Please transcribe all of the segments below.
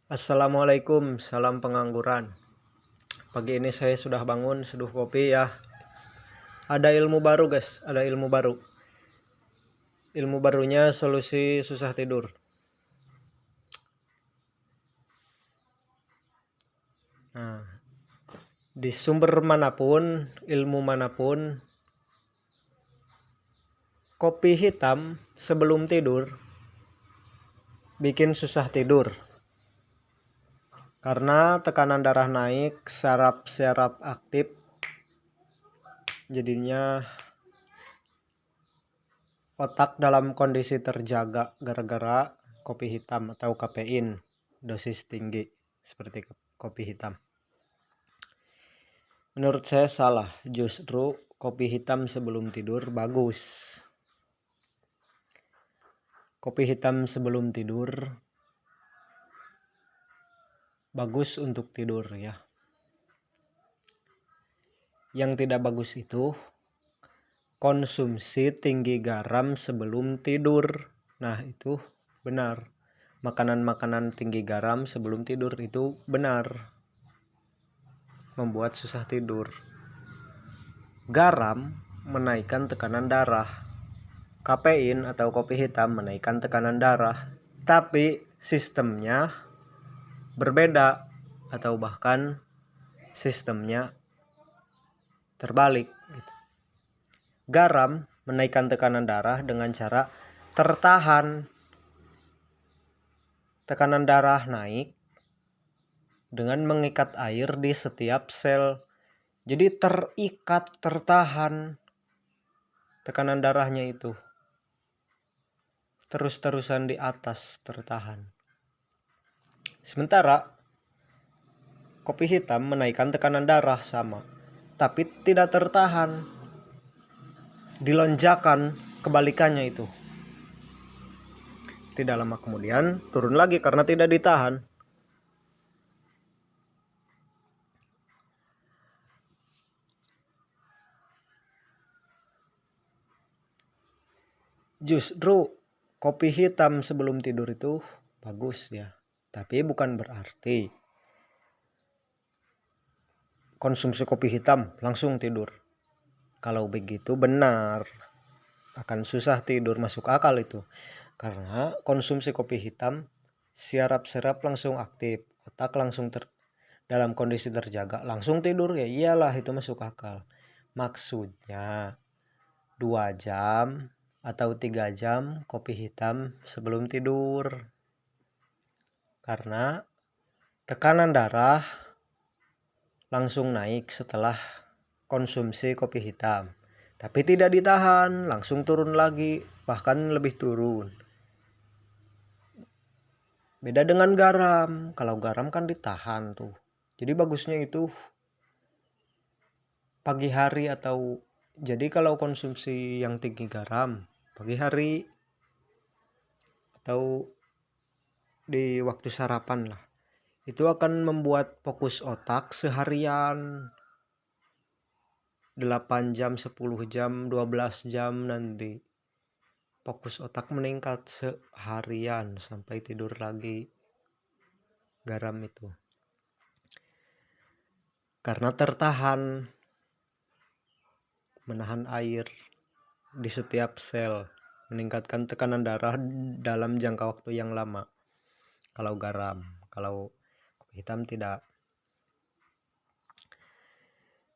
Assalamualaikum, salam pengangguran. Pagi ini saya sudah bangun, seduh kopi ya. Ada ilmu baru guys, ada ilmu baru. Ilmu barunya solusi susah tidur. Nah, di sumber manapun, ilmu manapun, kopi hitam sebelum tidur bikin susah tidur. Karena tekanan darah naik, saraf-saraf aktif, jadinya otak dalam kondisi terjaga gara-gara kopi hitam atau kafein dosis tinggi seperti kopi hitam. Menurut saya salah, justru kopi hitam sebelum tidur bagus. Kopi hitam sebelum tidur bagus untuk tidur ya. Yang tidak bagus itu konsumsi tinggi garam sebelum tidur. Nah, itu benar. Makanan-makanan tinggi garam sebelum tidur itu benar. Membuat susah tidur. Garam menaikkan tekanan darah. Kafein atau kopi hitam menaikkan tekanan darah. Tapi sistemnya berbeda atau bahkan sistemnya terbalik. Garam menaikkan tekanan darah dengan cara tertahan. Tekanan darah naik dengan mengikat air di setiap sel. Jadi terikat, tertahan tekanan darahnya itu. Terus-terusan di atas tertahan. Sementara kopi hitam menaikkan tekanan darah sama, tapi tidak tertahan. Dilonjakan kebalikannya itu. Tidak lama kemudian turun lagi karena tidak ditahan. Justru kopi hitam sebelum tidur itu bagus ya. Tapi bukan berarti konsumsi kopi hitam langsung tidur. Kalau begitu benar, akan susah tidur, masuk akal itu. Karena konsumsi kopi hitam, saraf-saraf langsung aktif, otak langsung dalam kondisi terjaga, langsung tidur ya iyalah, itu masuk akal. Maksudnya 2 jam atau 3 jam kopi hitam sebelum tidur. Karena tekanan darah langsung naik setelah konsumsi kopi hitam. Tapi tidak ditahan, langsung turun lagi, bahkan lebih turun. Beda dengan garam. Kalau garam kan ditahan tuh. Jadi bagusnya itu pagi hari atau jadi kalau konsumsi yang tinggi garam pagi hari atau di waktu sarapan lah. Itu akan membuat fokus otak seharian 8 jam, 10 jam, 12 jam nanti. Fokus otak meningkat seharian sampai tidur lagi garam itu. Karena tertahan menahan air di setiap sel, meningkatkan tekanan darah dalam jangka waktu yang lama. Kalau garam, kalau kopi hitam tidak.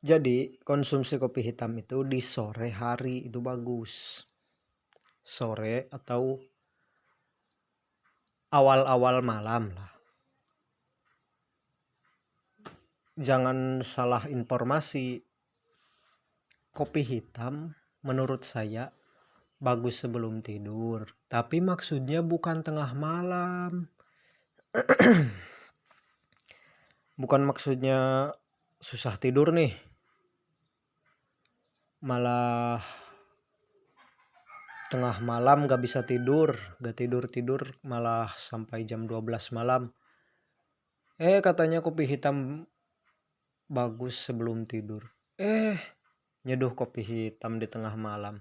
Jadi konsumsi kopi hitam itu di sore hari itu bagus. Sore atau awal-awal malam lah. Jangan salah informasi. Kopi hitam menurut saya bagus sebelum tidur. Tapi maksudnya bukan tengah malam. Bukan maksudnya susah tidur nih. Malah tengah malam gak bisa tidur. Gak tidur-tidur malah sampai jam 12 malam. Katanya kopi hitam bagus sebelum tidur. Nyeduh kopi hitam di tengah malam.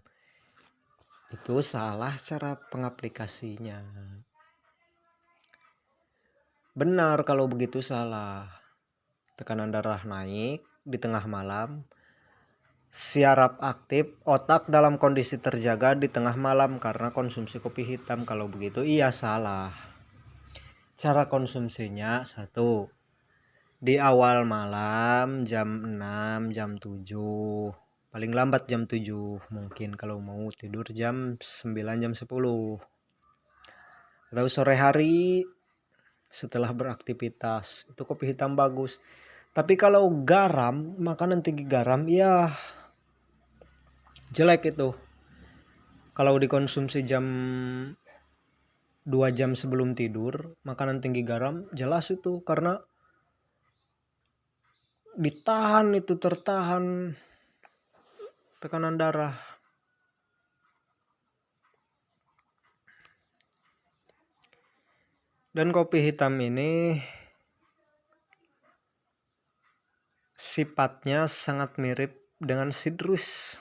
Itu salah cara pengaplikasinya. Benar kalau begitu salah. Tekanan darah naik di tengah malam, syaraf aktif, otak dalam kondisi terjaga di tengah malam karena konsumsi kopi hitam. Kalau begitu iya salah. Cara konsumsinya satu, di awal malam jam 6, jam 7. Paling lambat jam 7 mungkin kalau mau tidur jam 9, jam 10. Atau sore hari setelah beraktivitas. Itu kopi hitam bagus. Tapi kalau garam, makanan tinggi garam ya jelek itu. Kalau dikonsumsi jam 2 jam sebelum tidur, makanan tinggi garam jelas itu karena ditahan itu, tertahan tekanan darah. Dan kopi hitam ini sifatnya sangat mirip dengan sitrus.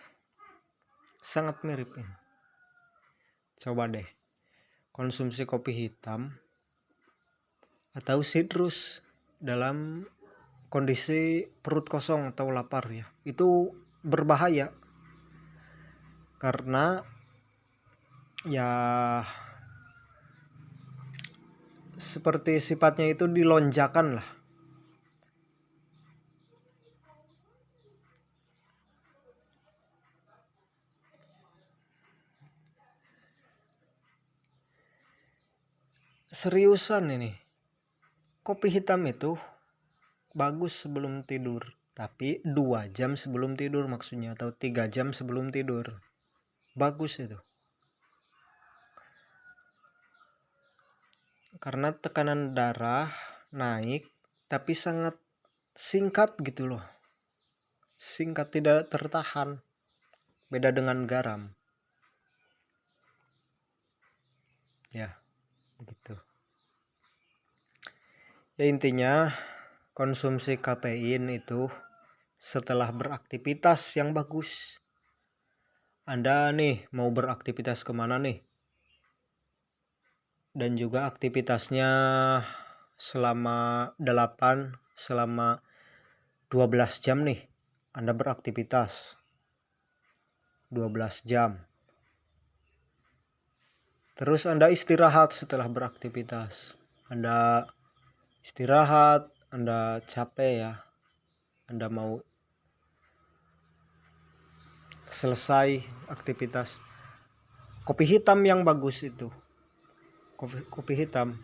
Sangat mirip. Coba deh konsumsi kopi hitam atau sitrus dalam kondisi perut kosong atau lapar ya. Itu berbahaya. Karena ya seperti sifatnya itu dilonjakan lah. Seriusan ini. Kopi hitam itu bagus sebelum tidur. Tapi 2 jam sebelum tidur maksudnya. Atau 3 jam sebelum tidur. Bagus itu. Karena tekanan darah naik. Tapi sangat singkat gitu loh. Singkat, tidak tertahan. Beda dengan garam. Ya, begitu. Ya intinya konsumsi kafein itu setelah beraktivitas yang bagus. Anda nih mau beraktivitas kemana nih? Dan juga aktivitasnya selama 12 jam nih. Anda beraktivitas 12 jam. Terus Anda istirahat setelah beraktivitas. Anda istirahat, Anda capek ya. Anda mau selesai aktivitas. Kopi hitam yang bagus itu. Kopi hitam.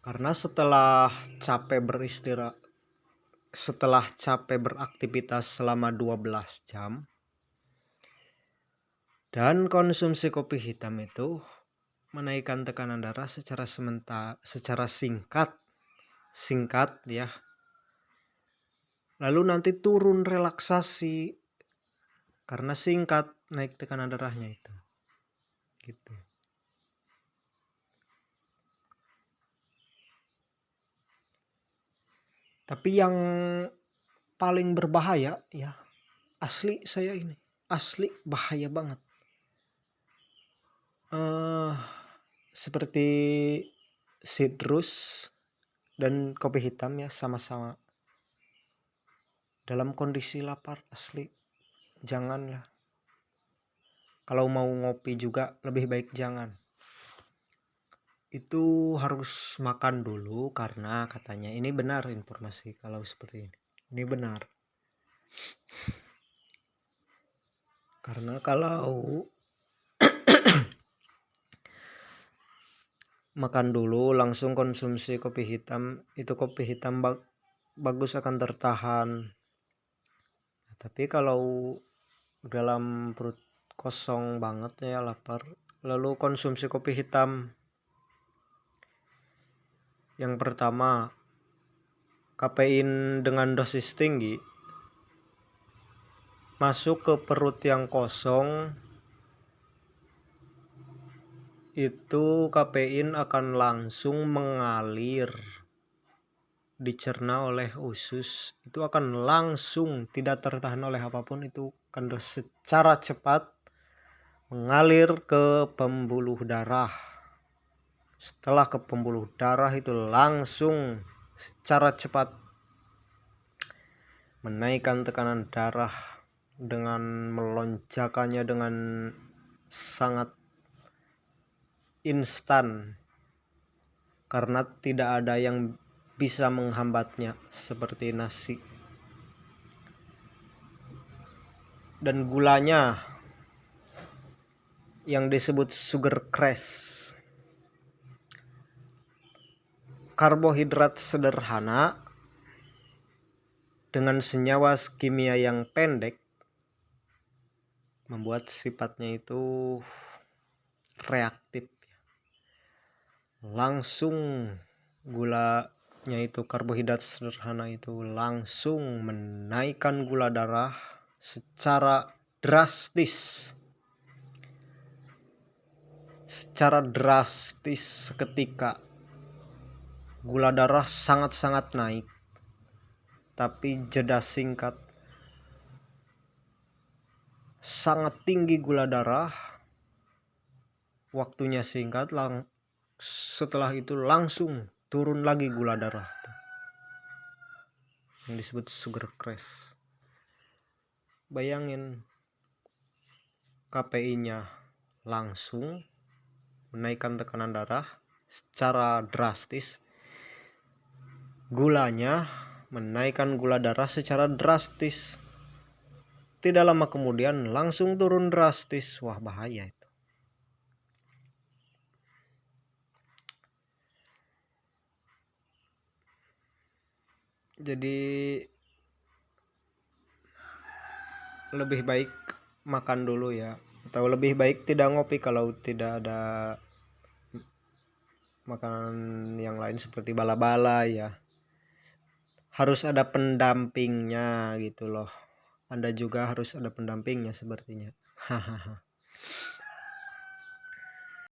Karena setelah capek beristirahat, setelah capek beraktivitas selama 12 jam dan konsumsi kopi hitam itu menaikkan tekanan darah secara singkat ya. Lalu nanti turun relaksasi karena singkat naik tekanan darahnya itu. Gitu. Tapi yang paling berbahaya ya, asli saya ini, asli bahaya banget. Seperti sitrus dan kopi hitam ya, sama-sama dalam kondisi lapar, asli janganlah. Kalau mau ngopi juga lebih baik jangan. Itu harus makan dulu karena katanya ini benar informasi kalau seperti ini. Ini benar. Karena kalau makan dulu langsung konsumsi kopi hitam, itu kopi hitam bagus akan tertahan. Tapi kalau dalam perut kosong banget ya, lapar, lalu konsumsi kopi hitam, yang pertama kafein dengan dosis tinggi masuk ke perut yang kosong, itu kafein akan langsung mengalir, dicerna oleh usus, itu akan langsung tidak tertahan oleh apapun, itu akan secara cepat mengalir ke pembuluh darah. Setelah ke pembuluh darah itu langsung secara cepat menaikkan tekanan darah dengan melonjakannya dengan sangat instan, karena tidak ada yang bisa menghambatnya seperti nasi. Dan gulanya yang disebut sugar crash, karbohidrat sederhana dengan senyawa kimia yang pendek membuat sifatnya itu reaktif. Langsung gulanya itu, karbohidrat sederhana itu langsung menaikkan gula darah secara drastis. Seketika gula darah sangat-sangat naik, tapi jeda singkat. Sangat tinggi gula darah, waktunya singkat, setelah itu langsung turun lagi gula darah, yang disebut sugar crash. Bayangin, KPI-nya langsung menaikkan tekanan darah secara drastis, gulanya menaikkan gula darah secara drastis, tidak lama kemudian langsung turun drastis. Wah, bahaya itu. Jadi lebih baik makan dulu ya, atau lebih baik tidak ngopi kalau tidak ada makanan yang lain seperti bala-bala ya. Harus ada pendampingnya gitu loh. Anda juga harus ada pendampingnya sepertinya. Hahaha.